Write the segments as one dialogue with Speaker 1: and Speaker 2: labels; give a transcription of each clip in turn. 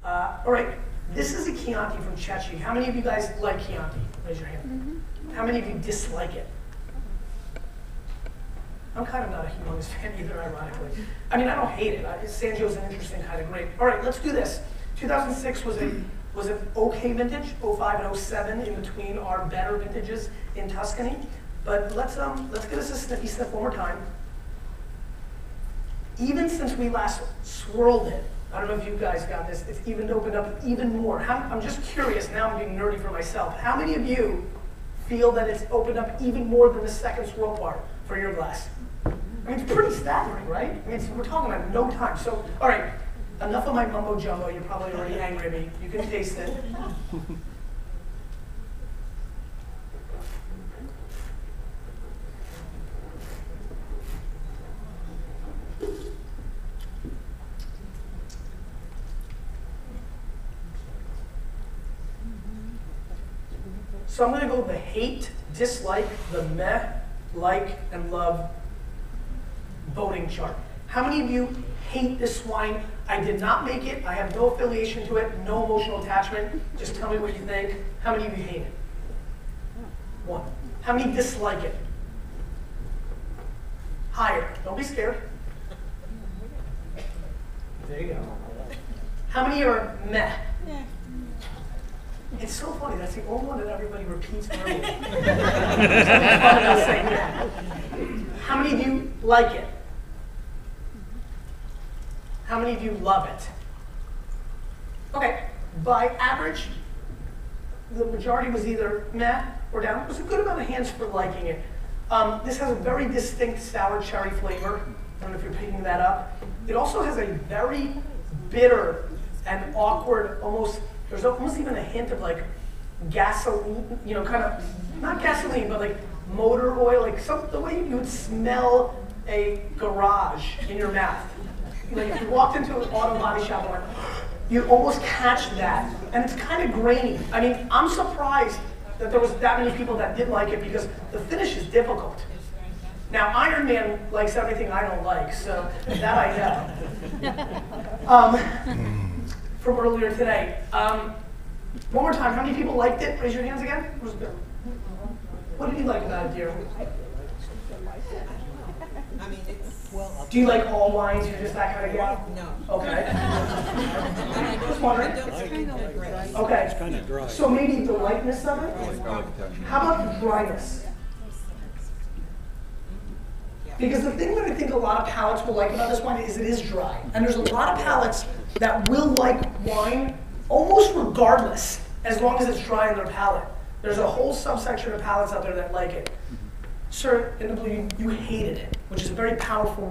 Speaker 1: All right, this is a Chianti from Chechi. How many of you guys like Chianti? Raise your hand. How many of you dislike it? I'm kind of not a humongous fan either, ironically. I mean, I don't hate it. Sanjo's an interesting kind of grape. All right, let's do this. 2006 was an okay vintage. 05 and 07 in between are better vintages in Tuscany. But let's give us a sniffy sniff one more time. Even since we last swirled it, I don't know if you guys got this, it's even opened up even more. I'm just curious, now I'm being nerdy for myself. How many of you feel that it's opened up even more than the second swirl part for your glass? I mean, it's pretty staggering, right? I mean, we're talking about no time. So, all right, enough of my mumbo jumbo. You're probably already angry at me. You can taste it. So I'm going to go with the hate, dislike, the meh, like, and love voting chart. How many of you hate this wine? I did not make it. I have no affiliation to it, no emotional attachment. Just tell me what you think. How many of you hate it? One. How many dislike it? Higher. Don't be scared. There you go. How many are meh? It's so funny, that's the only one that everybody repeats early. How many of you like it? How many of you love it? Okay, by average, the majority was either meh or down. There's a good amount of hands for liking it. This has a very distinct sour cherry flavor. I don't know if you're picking that up. It also has a very bitter and awkward, there's almost even a hint of like gasoline, you know, kind of, not gasoline, but like motor oil, like the way you would smell a garage in your mouth. Like if you walked into an auto body shop and went, you almost catch that. And it's kind of grainy. I mean, I'm surprised that there was that many people that did like it because the finish is difficult. Now, Iron Man likes everything I don't like, so that I know. From earlier today. One more time, how many people liked it? Raise your hands again. What did you like about it, dear?
Speaker 2: I mean, it's...
Speaker 1: Do you like all wines? You're just that kind of guy?
Speaker 2: No.
Speaker 1: Okay. Just wondering. Okay.
Speaker 3: It's kind of dry.
Speaker 1: So maybe the lightness of it? How about the dryness? Because the thing that I think a lot of palates will like about this wine is it is dry. And there's a lot of palates that will like wine almost regardless, as long as it's dry in their palate. There's a whole subsection of palates out there that like it. Sir, in the blue, you hated it, which is a very powerful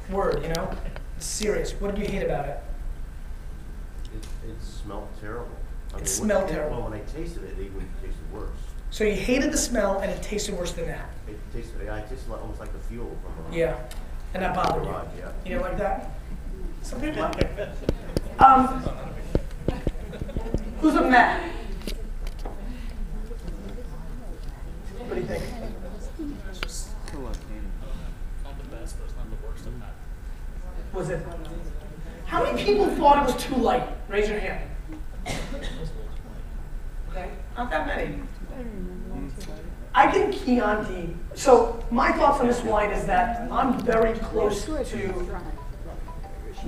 Speaker 1: word, you know? It's serious. What did you hate about it?
Speaker 4: It smelled terrible.
Speaker 1: It smelled terrible.
Speaker 4: Well, when I tasted it, it even tasted worse.
Speaker 1: So you hated the smell and it tasted worse than that?
Speaker 4: It tasted almost like the fuel from the
Speaker 1: Yeah, and that bothered you?
Speaker 4: Yeah.
Speaker 1: You didn't like that? Some people like it. Who's a meh? What do you think?
Speaker 3: It's just so uncanny.
Speaker 5: Not the best, but it's not the worst I've had.
Speaker 1: Was it? How many people thought it was too light? Raise your hand. Okay, not that many. I think Chianti, so my thoughts on this wine is that I'm very close to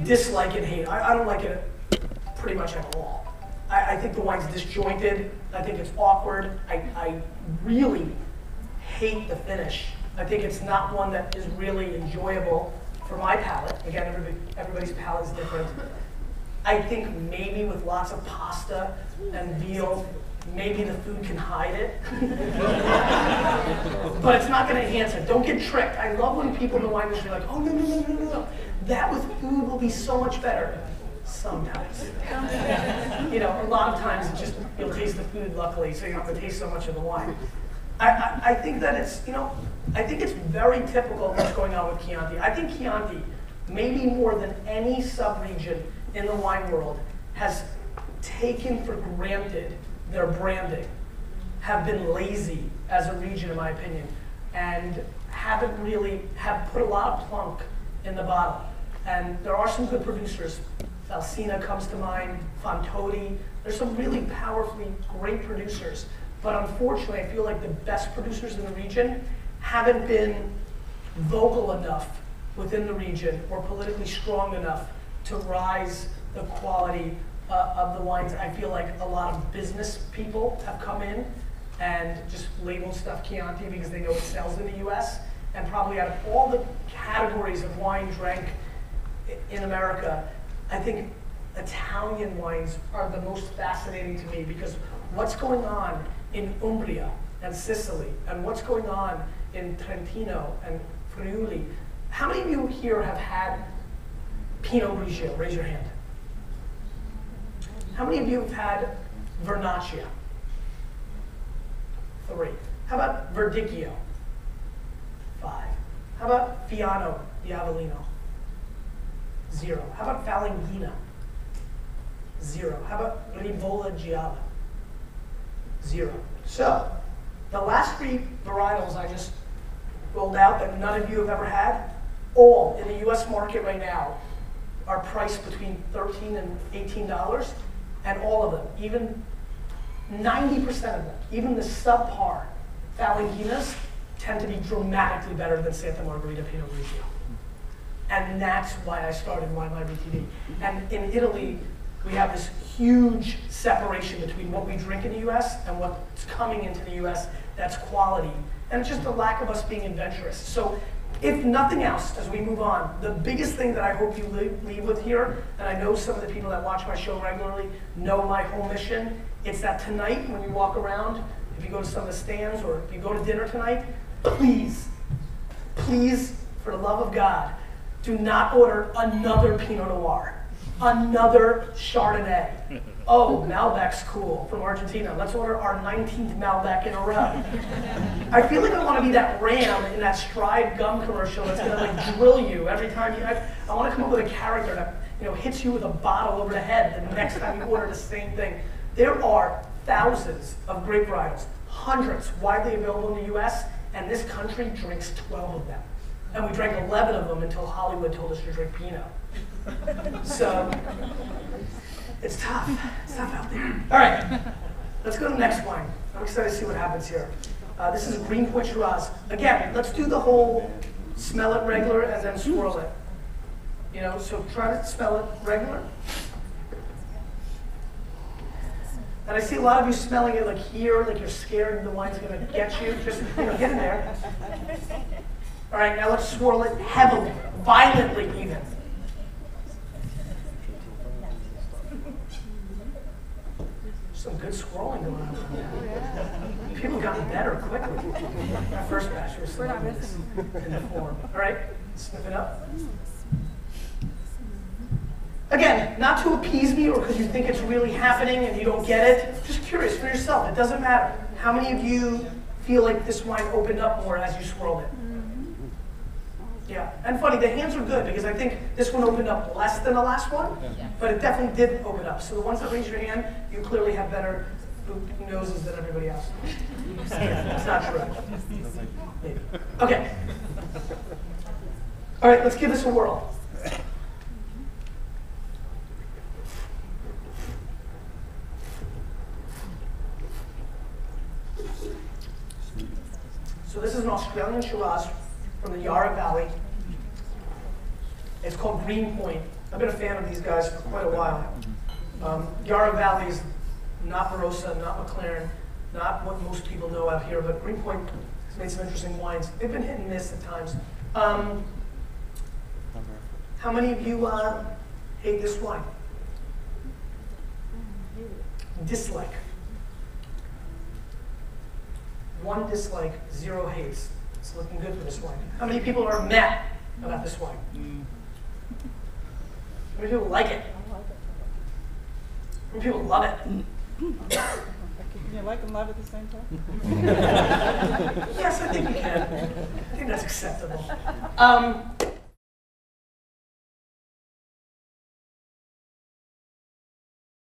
Speaker 1: dislike and hate. I don't like it pretty much at all. I think the wine's disjointed. I think it's awkward. I really hate the finish. I think it's not one that is really enjoyable for my palate. Again, everybody's palate is different. I think maybe with lots of pasta and veal, maybe the food can hide it. But it's not going to enhance it. Don't get tricked. I love when people in the wine industry are like, oh, no. That with food will be so much better. Sometimes. You know, a lot of times it's just, you'll taste the food, luckily, so you don't have to taste so much of the wine. I think that it's, you know, I think it's very typical of what's going on with Chianti. I think Chianti, maybe more than any sub-region in the wine world, has taken for granted their branding, have been lazy as a region, in my opinion, and haven't really, have put a lot of plunk in the bottle. And there are some good producers Falsina comes to mind, Fontodi. There's some really powerfully great producers, but unfortunately, I feel like the best producers in the region haven't been vocal enough within the region or politically strong enough to rise the quality of the wines. I feel like a lot of business people have come in and just labeled stuff Chianti because they know it sells in the US. And probably out of all the categories of wine drank in America, I think Italian wines are the most fascinating to me because what's going on in Umbria and Sicily and what's going on in Trentino and Friuli. How many of you here have had Pinot Grigio? Raise your hand. How many of you have had Vernaccia? 3. How about Verdicchio? 5. How about Fiano di Avellino? 0. How about Falanghina? 0. How about Rivola Gialla? 0. So, the last 3 varietals I just rolled out that none of you have ever had, all in the US market right now are priced between $13 and $18, and all of them, even 90% of them, even the subpar Falanghinas tend to be dramatically better than Santa Margherita Pinot Grigio. And that's why I started Wine Library TV. And in Italy, we have this huge separation between what we drink in the US and what's coming into the US that's quality. And it's just a lack of us being adventurous. So if nothing else, as we move on, the biggest thing that I hope you leave with here, and I know some of the people that watch my show regularly know my whole mission, it's that tonight when you walk around, if you go to some of the stands or if you go to dinner tonight, please, please, for the love of God, do not order another Pinot Noir, another Chardonnay. Oh, Malbec's cool from Argentina. Let's order our 19th Malbec in a row. I feel like I want to be that ram in that Stride gum commercial that's gonna like drill you every time you. I want to come up with a character that hits you with a bottle over the head the next time you order the same thing. There are thousands of grape varietals, hundreds widely available in the US, and this country drinks 12 of them. And we drank 11 of them until Hollywood told us to drink Pinot. So, it's tough. It's tough out there. All right, let's go to the next wine. I'm excited to see what happens here. This is a Green Point Shiraz. Again, let's do the whole smell it regular and then swirl it. So try to smell it regular. And I see a lot of you smelling it like here, like you're scared the wine's gonna get you. Just get in there. All right, now let's swirl it heavily, violently even. Some good swirling going on. People got better quickly. That first batch was slow in the form. All right, sniff it up. Again, not to appease me or because you think it's really happening and you don't get it. Just curious for yourself. It doesn't matter. How many of you feel like this wine opened up more as you swirled it? Yeah, and funny, the hands are good because I think this one opened up less than the last one, but it definitely did open up. So the ones that raise your hand, you clearly have better noses than everybody else. It's not true. Maybe. Okay. All right, let's give this a whirl. So this is an Australian Shiraz from the Yarra Valley. It's called Green Point. I've been a fan of these guys for quite a while. Yarra Valley is not Barossa, not McLaren, not what most people know out here, but Green Point has made some interesting wines. They've been hit and miss at times. How many of you hate this wine? Dislike. 1 dislike, 0 hates. It's looking good for this wine. How many people are mad about this wine? How many people like it? How many people love it?
Speaker 2: Can you like and love at the same time?
Speaker 1: Yes, I think you can. I think that's acceptable.